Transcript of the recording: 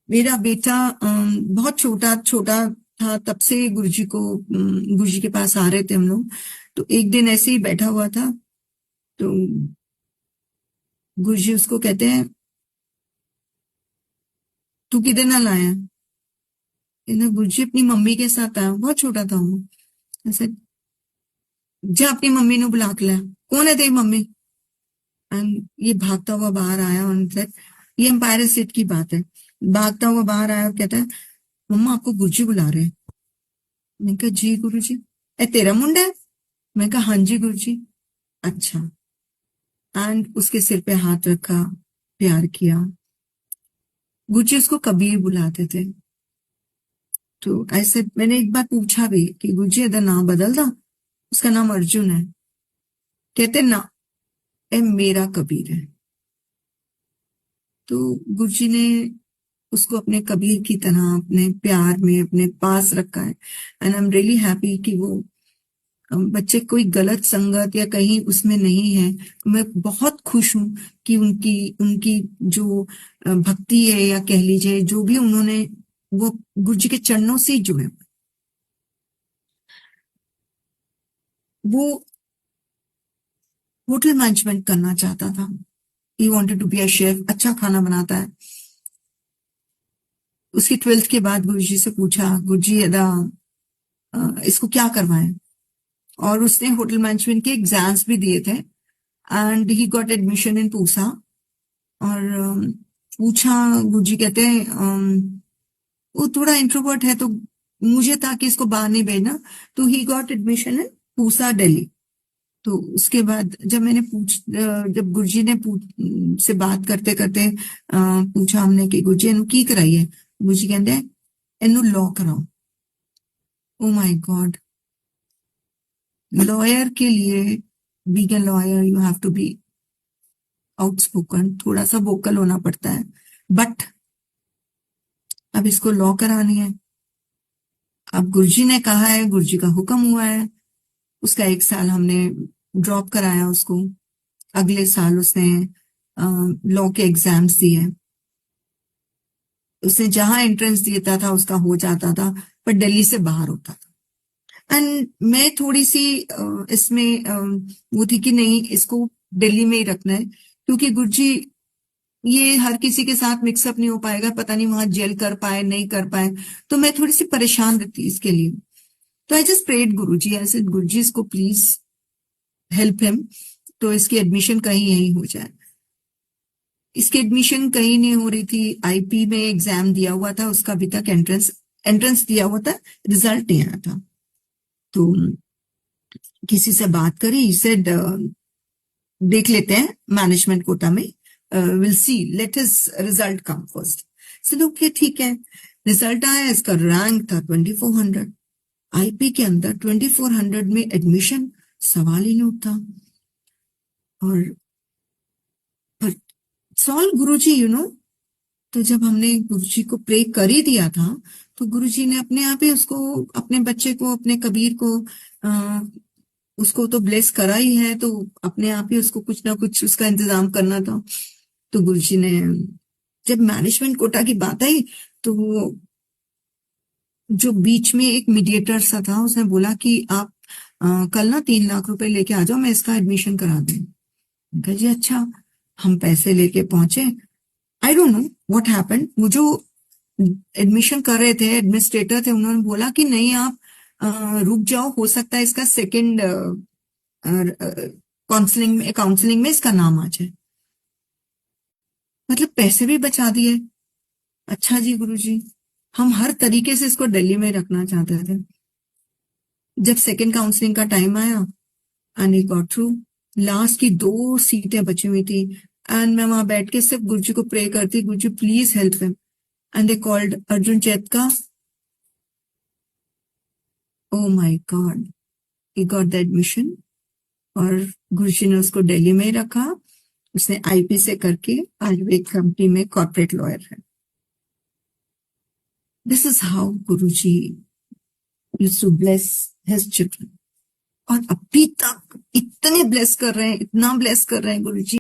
मेरा बेटा बहुत छोटा छोटा था तब से गुरुजी के पास आ रहे थे हम लोग। तो एक दिन ऐसे ही बैठा हुआ था, तो गुरुजी उसको कहते हैं, तू किधर ना लाया? कहना, गुरुजी अपनी मम्मी के साथ आया, बहुत छोटा था वो। ऐसे, जा अपनी मम्मी ने बुला के लाया। कौन है तेरी मम्मी? एंड ये भागता हुआ बाहर आया और said, ये एम्पायर स्टेट की बात है। भागता हुआ बाहर आया और कहता है, मम्मा आपको गुरुजी बुला रहे हैं। मैंने कहा जी गुरुजी। ए तेरा मुंडा है? मैं कहा हाँ जी गुरुजी। अच्छा। एंड उसके सिर पे हाथ रखा, प्यार किया। गुरुजी उसको कबीर बुलाते थे। तो ऐसे मैंने एक बार पूछा भी कि गुरुजी अगर नाम बदल दा, उसका नाम अर्जुन है। कहते ना, ए मेरा कबीर है। तो गुरुजी ने उसको अपने कबीर की तरह अपने प्यार में अपने पास रखा है। And I am really happy कि वो बच्चे कोई गलत संगत या कहीं उसमें नहीं है। मैं बहुत खुश हूं कि उनकी उनकी जो भक्ति है, या कह लीजिए जो भी उन्होंने, वो गुरु जी के चरणों से ही जुड़े। वो होटल मैनेजमेंट करना चाहता था। He wanted to be a chef, अच्छा खाना बनाता है। उसकी 12th के बाद गुरुजी से पूछा, गुरुजी अदा इसको क्या करवाएं? और उसने होटल मैनेजमेंट के एग्जाम्स भी दिए थे, and he got admission in Pusa. और पूछा, गुरुजी कहते हैं वो थोड़ा इंट्रोवर्ट है, तो मुझे था कि इसको बाहर नहीं भेजना। तो he got admission in Pusa Delhi. तो उसके बाद जब जब गुरुजी ने से बात करते करते पूछा हमने कि गुरुजी इन्हू की कराई है? गुरुजी कहते हैं, इन्हू लॉ कराओ। ओ माय गॉड! लॉयर के लिए, being a lawyer you have to be outspoken, थोड़ा सा वोकल होना पड़ता है। बट अब इसको लॉ करानी है। अब गुरुजी ने कहा है, गुरुजी का हुक्म हुआ है। उसका 1 साल हमने ड्रॉप कराया उसको। अगले साल उसने लॉ के एग्जाम्स दिए। उसने जहां एंट्रेंस देता था उसका हो जाता था, पर दिल्ली से बाहर होता था। एंड मैं थोड़ी सी इसमें वो थी कि नहीं, इसको दिल्ली में ही रखना है, क्योंकि गुरुजी ये हर किसी के साथ मिक्सअप नहीं हो पाएगा, पता नहीं वहां जेल कर पाए नहीं कर पाए। तो मैं थोड़ी सी परेशान रहती इसके लिए। तो आई जस्ट प्रेड गुरुजी, ऐसे गुरुजी इसको प्लीज हेल्प हिम, तो इसकी एडमिशन कहीं यहीं हो जाए। इसकी एडमिशन कहीं नहीं हो रही थी। आईपी में एग्जाम दिया हुआ था उसका, अभी तक एंट्रेंस एंट्रेंस दिया हुआ था, रिजल्ट नहीं आया था। तो किसी से बात करी, सेड देख लेते हैं मैनेजमेंट कोटा में, will see, late his result come first. चलो ओके ठीक है। रिजल्ट आया, इसका रैंक था 2400। आईपी के अंदर 2400 में एडमिशन सवाल ही नहीं उठता। और पर सॉल्व गुरुजी, तो जब हमने गुरुजी को प्रे कर ही दिया था, तो गुरुजी ने अपने आप ही उसको, अपने बच्चे को, अपने कबीर को, आ, उसको तो ब्लेस करा ही है, तो अपने आप ही उसको कुछ ना कुछ उसका इंतजाम करना था। तो गुरुजी ने, जब मैनेजमेंट कोटा की बात आई, तो जो बीच में एक मीडिएटर सा था, उसने बोला कि आप कल ना 3 लाख रुपए लेके आ जाओ, मैं इसका एडमिशन करा दूं। मैंने कहा जी अच्छा। हम पैसे लेके पहुंचे। I don't know what happened. वो जो एडमिशन कर रहे थे, एडमिनिस्ट्रेटर थे, उन्होंने बोला कि नहीं आप रुक जाओ, हो सकता है इसका सेकंड काउंसलिंग में इसका नाम आ जाए। मतलब पैसे भी बचा दिए। अच्छा जी गुरुजी। हम हर तरीके से इसको दिल्ली में रखना चाहते थे। जब सेकंड काउंसलिंग का टाइम आया, and he got through, last की 2 सीटें बची हुई थी। एंड मैं वहां बैठ के सिर्फ गुरुजी को प्रे करती, Guruji please help him. And they called Arjun चैतका। Oh my god, he got the admission. और गुरुजी ने उसको दिल्ली में ही रखा। उसने आईपी से करके आज वो एक कंपनी में कॉर्पोरेट लॉयर है। This is how Guruji used to bless his children. और अभी तक इतने ब्लेस कर रहे हैं, इतना ब्लेस कर रहे हैं गुरुजी।